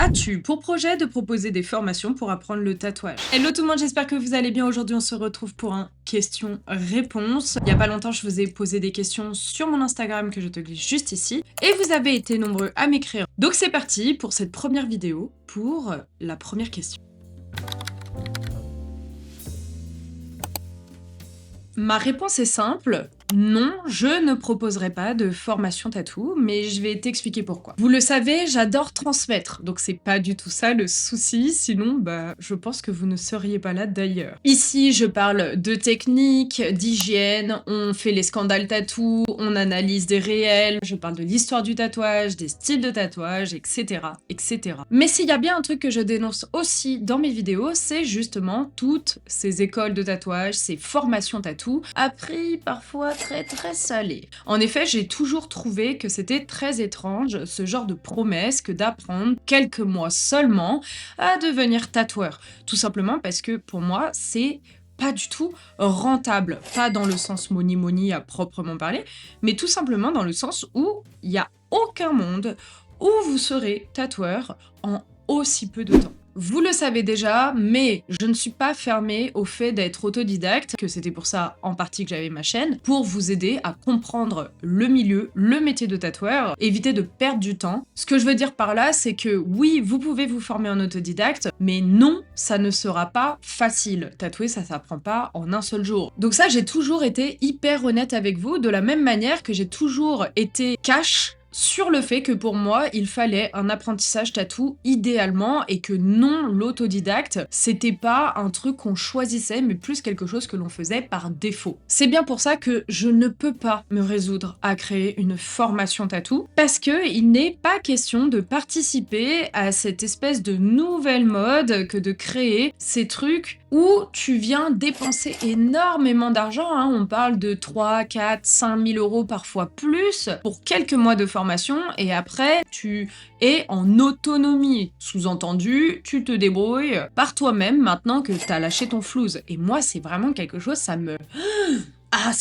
As-tu pour projet de proposer des formations pour apprendre le tatouage? Hello tout le monde, j'espère que vous allez bien. Aujourd'hui, on se retrouve pour un question-réponse. Il y a pas longtemps, je vous ai posé des questions sur mon Instagram que je te glisse juste ici. Et vous avez été nombreux à m'écrire. Donc c'est parti pour cette première vidéo pour la première question. Ma réponse est simple. Non, je ne proposerai pas de formation tatou, mais je vais t'expliquer pourquoi. Vous le savez, j'adore transmettre, donc c'est pas du tout ça le souci, sinon je pense que vous ne seriez pas là d'ailleurs. Ici, je parle de technique, d'hygiène, on fait les scandales tatou, on analyse des réels, je parle de l'histoire du tatouage, des styles de tatouage, etc., etc. Mais s'il y a bien un truc que je dénonce aussi dans mes vidéos, c'est justement toutes ces écoles de tatouage, ces formations tatou, appris parfois très salé. En effet, j'ai toujours trouvé que c'était très étrange ce genre de promesse que d'apprendre quelques mois seulement à devenir tatoueur. Tout simplement parce que pour moi, c'est pas du tout rentable. Pas dans le sens money à proprement parler, mais tout simplement dans le sens où il n'y a aucun monde où vous serez tatoueur en aussi peu de temps. Vous le savez déjà, mais je ne suis pas fermée au fait d'être autodidacte, que c'était pour ça en partie que j'avais ma chaîne, pour vous aider à comprendre le milieu, le métier de tatoueur, éviter de perdre du temps. Ce que je veux dire par là, c'est que oui, vous pouvez vous former en autodidacte, mais non, ça ne sera pas facile. Tatouer, ça s'apprend pas en un seul jour. Donc ça, j'ai toujours été hyper honnête avec vous, de la même manière que j'ai toujours été cash sur le fait que pour moi, il fallait un apprentissage tatou idéalement et que non, l'autodidacte, c'était pas un truc qu'on choisissait, mais plus quelque chose que l'on faisait par défaut. C'est bien pour ça que je ne peux pas me résoudre à créer une formation tatou, parce que il n'est pas question de participer à cette espèce de nouvelle mode que de créer ces trucs où tu viens dépenser énormément d'argent, hein. On parle de 3, 4, 5 000 euros, parfois plus, pour quelques mois de formation, et après, tu es en autonomie. Sous-entendu, tu te débrouilles par toi-même maintenant que t'as lâché ton flouze. Et moi, c'est vraiment quelque chose, ça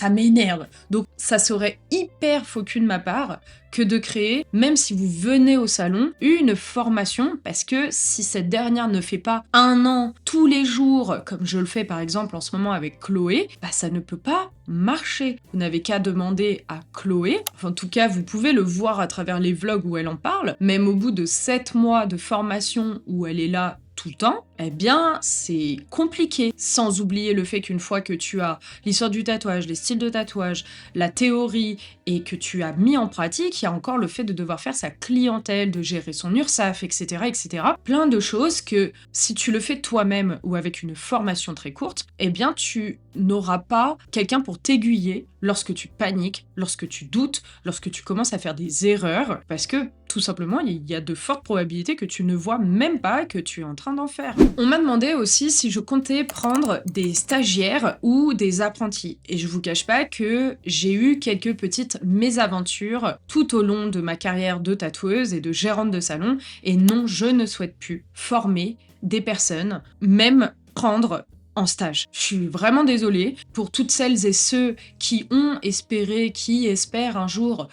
m'énerve. Donc ça serait hyper faux cul de ma part que de créer, même si vous venez au salon, une formation, parce que si cette dernière ne fait pas 1 an tous les jours, comme je le fais par exemple en ce moment avec Chloé, ça ne peut pas marcher. Vous n'avez qu'à demander à Chloé, enfin, en tout cas vous pouvez le voir à travers les vlogs où elle en parle, même au bout de 7 mois de formation où elle est là tout le temps, eh bien, c'est compliqué. Sans oublier le fait qu'une fois que tu as l'histoire du tatouage, les styles de tatouage, la théorie, et que tu as mis en pratique, il y a encore le fait de devoir faire sa clientèle, de gérer son URSSAF, etc., etc. Plein de choses que, si tu le fais toi-même ou avec une formation très courte, eh bien, tu n'auras pas quelqu'un pour t'aiguiller lorsque tu paniques, lorsque tu doutes, lorsque tu commences à faire des erreurs, parce que tout simplement, il y a de fortes probabilités que tu ne vois même pas que tu es en train d'en faire. On m'a demandé aussi si je comptais prendre des stagiaires ou des apprentis. Et je vous cache pas que j'ai eu quelques petites mésaventures tout au long de ma carrière de tatoueuse et de gérante de salon. Et non, je ne souhaite plus former des personnes, même prendre en stage. Je suis vraiment désolée pour toutes celles et ceux qui ont espéré, qui espèrent un jour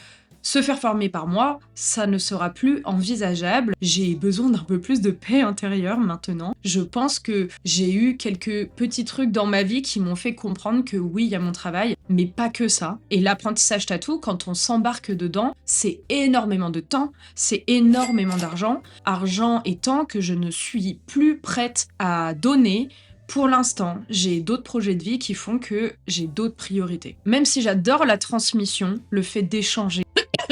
se faire former par moi, ça ne sera plus envisageable. J'ai besoin d'un peu plus de paix intérieure maintenant. Je pense que j'ai eu quelques petits trucs dans ma vie qui m'ont fait comprendre que oui, il y a mon travail, mais pas que ça. Et l'apprentissage tatou, quand on s'embarque dedans, c'est énormément de temps, c'est énormément d'argent. Argent et temps que je ne suis plus prête à donner. Pour l'instant, j'ai d'autres projets de vie qui font que j'ai d'autres priorités. Même si j'adore la transmission, le fait d'échanger,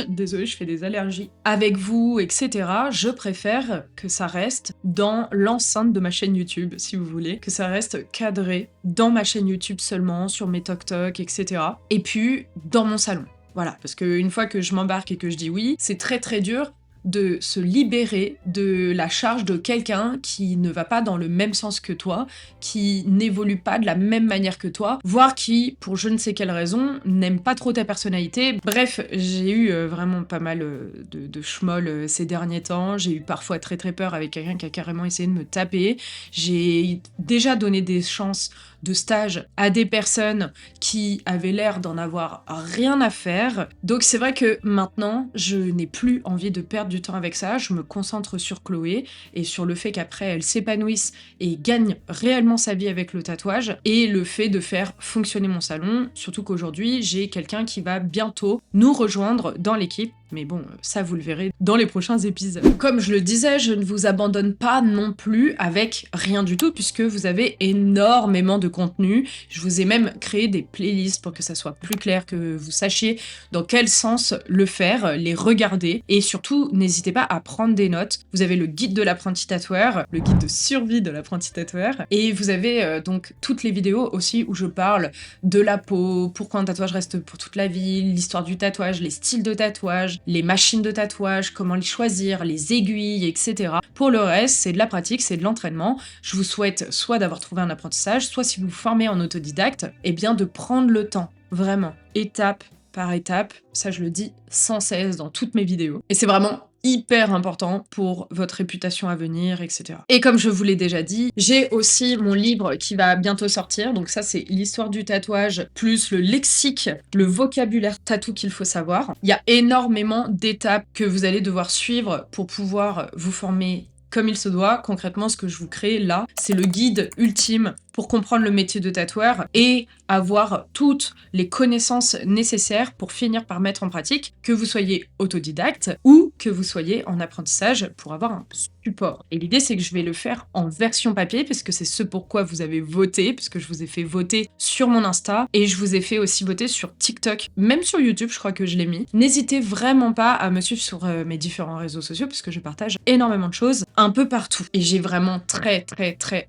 désolée, je fais des allergies, avec vous, etc., je préfère que ça reste dans l'enceinte de ma chaîne YouTube, si vous voulez, que ça reste cadré dans ma chaîne YouTube seulement, sur mes TokTok, etc., et puis dans mon salon. Voilà, parce qu'une fois que je m'embarque et que je dis oui, c'est très dur de se libérer de la charge de quelqu'un qui ne va pas dans le même sens que toi, qui n'évolue pas de la même manière que toi, voire qui, pour je ne sais quelle raison, n'aime pas trop ta personnalité. Bref, j'ai eu vraiment pas mal de schmoll ces derniers temps, j'ai eu parfois très peur avec quelqu'un qui a carrément essayé de me taper, j'ai déjà donné des chances de stage à des personnes qui avaient l'air d'en avoir rien à faire. Donc c'est vrai que maintenant, je n'ai plus envie de perdre du temps avec ça. Je me concentre sur Chloé et sur le fait qu'après elle s'épanouisse et gagne réellement sa vie avec le tatouage et le fait de faire fonctionner mon salon. Surtout qu'aujourd'hui, j'ai quelqu'un qui va bientôt nous rejoindre dans l'équipe. Mais bon, ça vous le verrez dans les prochains épisodes. Comme je le disais, je ne vous abandonne pas non plus avec rien du tout puisque vous avez énormément de contenu. Je vous ai même créé des playlists pour que ça soit plus clair, que vous sachiez dans quel sens le faire, les regarder et surtout n'hésitez pas à prendre des notes. Vous avez le guide de l'apprenti tatoueur, le guide de survie de l'apprenti tatoueur et vous avez donc toutes les vidéos aussi où je parle de la peau, pourquoi un tatouage reste pour toute la vie, l'histoire du tatouage, les styles de tatouage, les machines de tatouage, comment les choisir, les aiguilles, etc. Pour le reste, c'est de la pratique, c'est de l'entraînement. Je vous souhaite soit d'avoir trouvé un apprentissage, soit si vous vous formez en autodidacte, eh bien de prendre le temps, vraiment, étape par étape. Ça, je le dis sans cesse dans toutes mes vidéos. Et c'est vraiment hyper important pour votre réputation à venir, etc. Et comme je vous l'ai déjà dit, j'ai aussi mon livre qui va bientôt sortir. Donc ça, c'est l'histoire du tatouage, plus le lexique, le vocabulaire tatou qu'il faut savoir. Il y a énormément d'étapes que vous allez devoir suivre pour pouvoir vous former comme il se doit. Concrètement, ce que je vous crée là, c'est le guide ultime pour comprendre le métier de tatoueur et avoir toutes les connaissances nécessaires pour finir par mettre en pratique, que vous soyez autodidacte ou que vous soyez en apprentissage pour avoir un support. Et l'idée, c'est que je vais le faire en version papier, parce que c'est ce pourquoi vous avez voté, puisque je vous ai fait voter sur mon Insta, et je vous ai fait aussi voter sur TikTok, même sur YouTube, je crois que je l'ai mis. N'hésitez vraiment pas à me suivre sur mes différents réseaux sociaux, puisque je partage énormément de choses un peu partout. Et j'ai vraiment très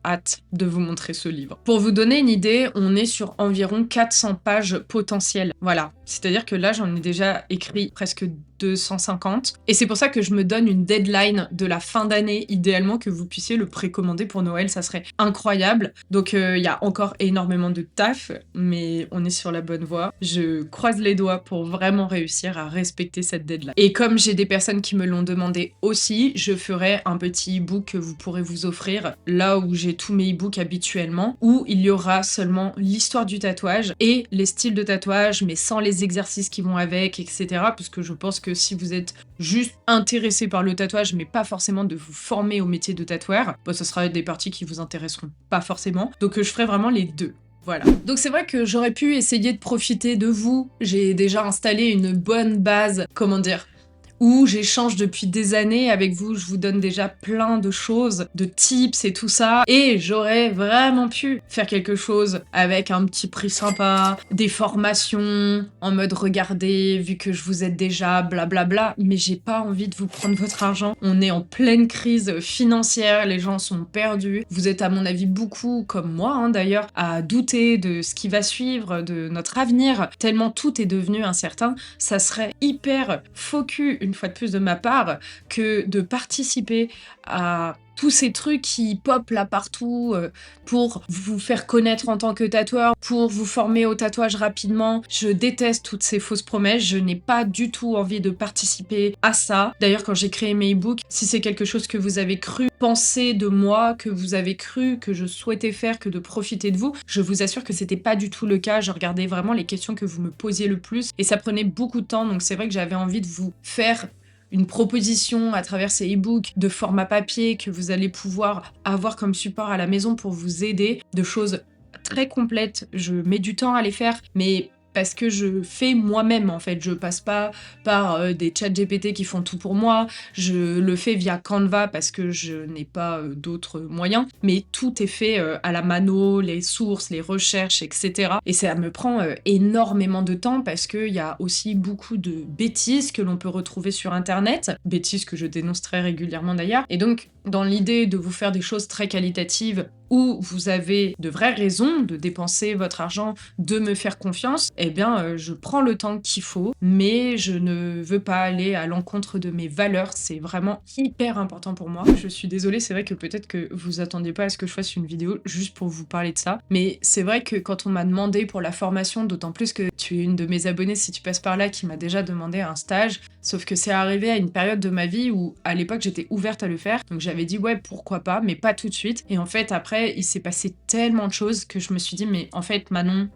hâte de vous montrer ce livre. Pour vous donner une idée, on est sur environ 400 pages potentielles. Voilà. C'est-à-dire que là, j'en ai déjà écrit presque 250. Et c'est pour ça que je me donne une deadline de la fin d'année, idéalement que vous puissiez le précommander pour Noël, ça serait incroyable. Donc il y a encore énormément de taf, mais on est sur la bonne voie. Je croise les doigts pour vraiment réussir à respecter cette deadline. Et comme j'ai des personnes qui me l'ont demandé aussi, je ferai un petit e-book que vous pourrez vous offrir, là où j'ai tous mes e-books habituellement, où il y aura seulement l'histoire du tatouage et les styles de tatouage, mais sans les exercices qui vont avec, etc. Parce que je pense que si vous êtes juste intéressé par le tatouage, mais pas forcément de vous former au métier de tatoueur, bah, ce sera des parties qui vous intéresserait pas forcément. Donc je ferai vraiment les deux. Voilà. Donc c'est vrai que j'aurais pu essayer de profiter de vous. J'ai déjà installé une bonne base, comment dire, où j'échange depuis des années avec vous, je vous donne déjà plein de choses, de tips et tout ça, et j'aurais vraiment pu faire quelque chose avec un petit prix sympa, des formations, en mode regardez, vu que je vous aide déjà, blablabla, mais j'ai pas envie de vous prendre votre argent. On est en pleine crise financière, les gens sont perdus, vous êtes à mon avis beaucoup, comme moi hein, d'ailleurs, à douter de ce qui va suivre, de notre avenir, tellement tout est devenu incertain, ça serait hyper faux cul, une fois de plus de ma part, que de participer à tous ces trucs qui pop là partout pour vous faire connaître en tant que tatoueur, pour vous former au tatouage rapidement. Je déteste toutes ces fausses promesses, je n'ai pas du tout envie de participer à ça. D'ailleurs, quand j'ai créé mes e-books, si c'est quelque chose que vous avez cru penser de moi, que vous avez cru que je souhaitais faire, que de profiter de vous, je vous assure que c'était pas du tout le cas. Je regardais vraiment les questions que vous me posiez le plus et ça prenait beaucoup de temps, donc c'est vrai que j'avais envie de vous faire une proposition à travers ces e-books de format papier que vous allez pouvoir avoir comme support à la maison pour vous aider, de choses très complètes. Je mets du temps à les faire, mais parce que je fais moi-même en fait, je passe pas par des chats GPT qui font tout pour moi, je le fais via Canva parce que je n'ai pas d'autres moyens, mais tout est fait à la mano, les sources, les recherches, etc. Et ça me prend énormément de temps parce qu'il y a aussi beaucoup de bêtises que l'on peut retrouver sur internet, bêtises que je dénonce très régulièrement d'ailleurs, et donc dans l'idée de vous faire des choses très qualitatives où vous avez de vraies raisons de dépenser votre argent, de me faire confiance, eh bien, je prends le temps qu'il faut, mais je ne veux pas aller à l'encontre de mes valeurs. C'est vraiment hyper important pour moi. Je suis désolée, c'est vrai que peut-être que vous attendiez pas à ce que je fasse une vidéo juste pour vous parler de ça, mais c'est vrai que quand on m'a demandé pour la formation, d'autant plus que tu es une de mes abonnées si tu passes par là, qui m'a déjà demandé un stage, sauf que c'est arrivé à une période de ma vie où, à l'époque, j'étais ouverte à le faire, donc j'avais dit ouais, pourquoi pas, mais pas tout de suite. Et en fait, après, après, il s'est passé tellement de choses que je me suis dit: «Mais en fait, Manon,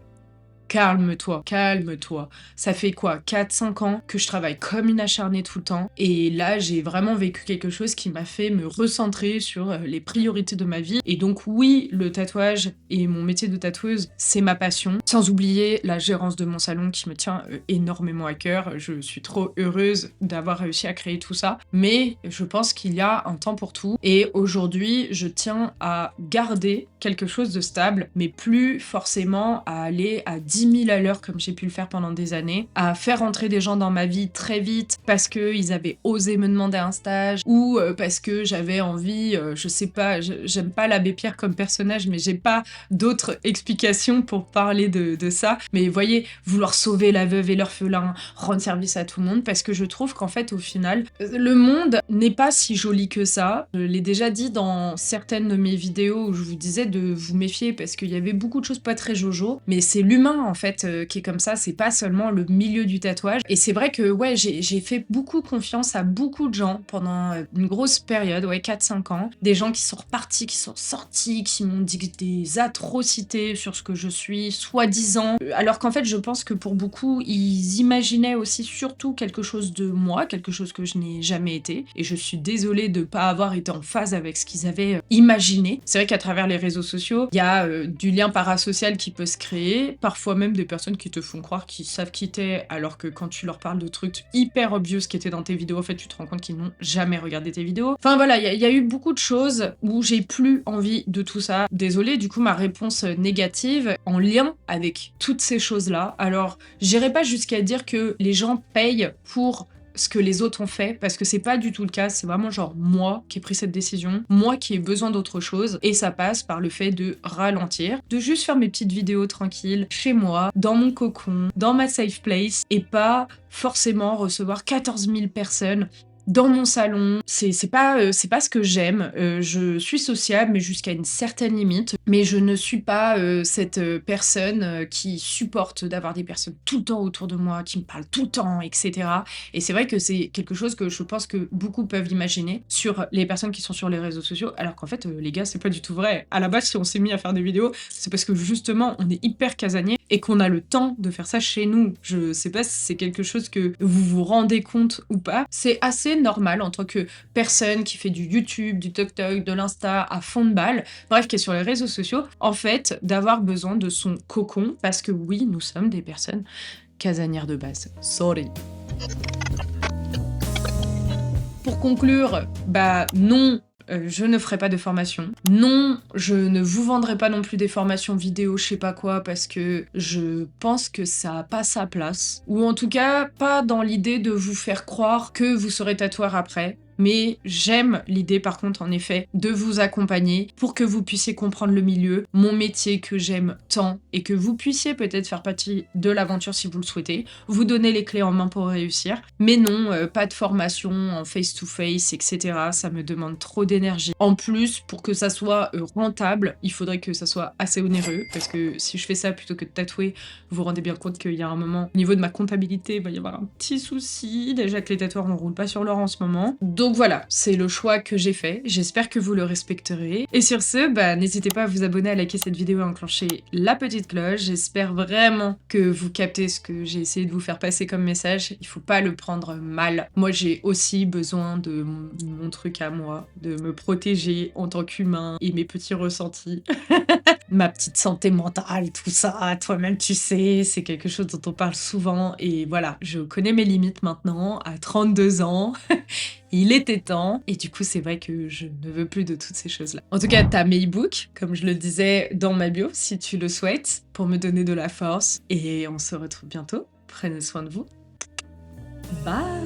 calme-toi, calme-toi. Ça fait quoi, 4, 5 ans que je travaille comme une acharnée tout le temps et là, j'ai vraiment vécu quelque chose qui m'a fait me recentrer sur, les priorités de ma vie et donc oui, le tatouage et mon métier de tatoueuse, c'est ma passion. Sans oublier la gérance de mon salon qui me tient, énormément à cœur. Je suis trop heureuse d'avoir réussi à créer tout ça, mais je pense qu'il y a un temps pour tout et aujourd'hui, je tiens à garder quelque chose de stable, mais plus forcément à aller à 10 000 à l'heure comme j'ai pu le faire pendant des années, à faire entrer des gens dans ma vie très vite parce qu'ils avaient osé me demander un stage ou parce que j'avais envie, je sais pas, j'aime pas l'abbé Pierre comme personnage, mais j'ai pas d'autres explications pour parler de ça. Mais vous voyez, vouloir sauver la veuve et l'orphelin, rendre service à tout le monde, parce que je trouve qu'en fait, au final, le monde n'est pas si joli que ça. Je l'ai déjà dit dans certaines de mes vidéos où je vous disais de vous méfier parce qu'il y avait beaucoup de choses pas très jojo, mais c'est l'humain en fait qui est comme ça, c'est pas seulement le milieu du tatouage. Et c'est vrai que ouais, j'ai fait beaucoup confiance à beaucoup de gens pendant une grosse période, ouais, 4, 5 ans. Des gens qui sont repartis, qui sont sortis, qui m'ont dit des atrocités sur ce que je suis, soi-disant. Alors qu'en fait, je pense que pour beaucoup, ils imaginaient aussi surtout quelque chose de moi, quelque chose que je n'ai jamais été. Et je suis désolée de pas avoir été en phase avec ce qu'ils avaient imaginé. C'est vrai qu'à travers les réseaux sociaux, il y a du lien parasocial qui peut se créer, parfois même des personnes qui te font croire qu'ils savent qui t'es, alors que quand tu leur parles de trucs hyper obvious qui étaient dans tes vidéos, en fait, tu te rends compte qu'ils n'ont jamais regardé tes vidéos. Enfin voilà, il y a eu beaucoup de choses où j'ai plus envie de tout ça. Désolée, du coup, ma réponse négative en lien avec toutes ces choses-là. Alors, j'irai pas jusqu'à dire que les gens payent pour ce que les autres ont fait, parce que c'est pas du tout le cas, c'est vraiment genre moi qui ai pris cette décision, moi qui ai besoin d'autre chose, et ça passe par le fait de ralentir, de juste faire mes petites vidéos tranquilles, chez moi, dans mon cocon, dans ma safe place, et pas forcément recevoir 14 000 personnes dans mon salon. C'est pas ce que j'aime. Je suis sociable, mais jusqu'à une certaine limite. Mais je ne suis pas cette personne qui supporte d'avoir des personnes tout le temps autour de moi, qui me parlent tout le temps, etc. Et c'est vrai que c'est quelque chose que je pense que beaucoup peuvent imaginer sur les personnes qui sont sur les réseaux sociaux, alors qu'en fait, les gars, c'est pas du tout vrai. À la base, si on s'est mis à faire des vidéos, c'est parce que justement, on est hyper casanier et qu'on a le temps de faire ça chez nous. Je sais pas si c'est quelque chose que vous vous rendez compte ou pas. C'est assez normal en tant que personne qui fait du YouTube, du TikTok, de l'Insta à fond de balle, bref, qui est sur les réseaux sociaux, en fait, d'avoir besoin de son cocon, parce que oui, nous sommes des personnes casanières de base. Sorry. Pour conclure, bah non, je ne ferai pas de formation. Non, je ne vous vendrai pas non plus des formations vidéo, je sais pas quoi, parce que je pense que ça a pas sa place. Ou en tout cas, pas dans l'idée de vous faire croire que vous serez tatoueur après. Mais j'aime l'idée par contre en effet de vous accompagner pour que vous puissiez comprendre le milieu, mon métier que j'aime tant et que vous puissiez peut-être faire partie de l'aventure si vous le souhaitez, vous donner les clés en main pour réussir. Mais non, pas de formation en face-to-face, etc. Ça me demande trop d'énergie. En plus, pour que ça soit rentable, il faudrait que ça soit assez onéreux parce que si je fais ça plutôt que de tatouer, vous vous rendez bien compte qu'il y a un moment, au niveau de ma comptabilité, il va y avoir un petit souci. Déjà que les tatoueurs, on roule pas sur l'or en ce moment. Donc voilà, c'est le choix que j'ai fait. J'espère que vous le respecterez. Et sur ce, bah, n'hésitez pas à vous abonner, à liker cette vidéo et à enclencher la petite cloche. J'espère vraiment que vous captez ce que j'ai essayé de vous faire passer comme message. Il faut pas le prendre mal. Moi, j'ai aussi besoin de mon truc à moi, de me protéger en tant qu'humain et mes petits ressentis. Ma petite santé mentale, tout ça, toi-même tu sais, c'est quelque chose dont on parle souvent et voilà, je connais mes limites maintenant, à 32 ans, il était temps, et du coup c'est vrai que je ne veux plus de toutes ces choses-là. En tout cas, t'as mes e-books, comme je le disais dans ma bio, si tu le souhaites, pour me donner de la force, et on se retrouve bientôt, prenez soin de vous, bye!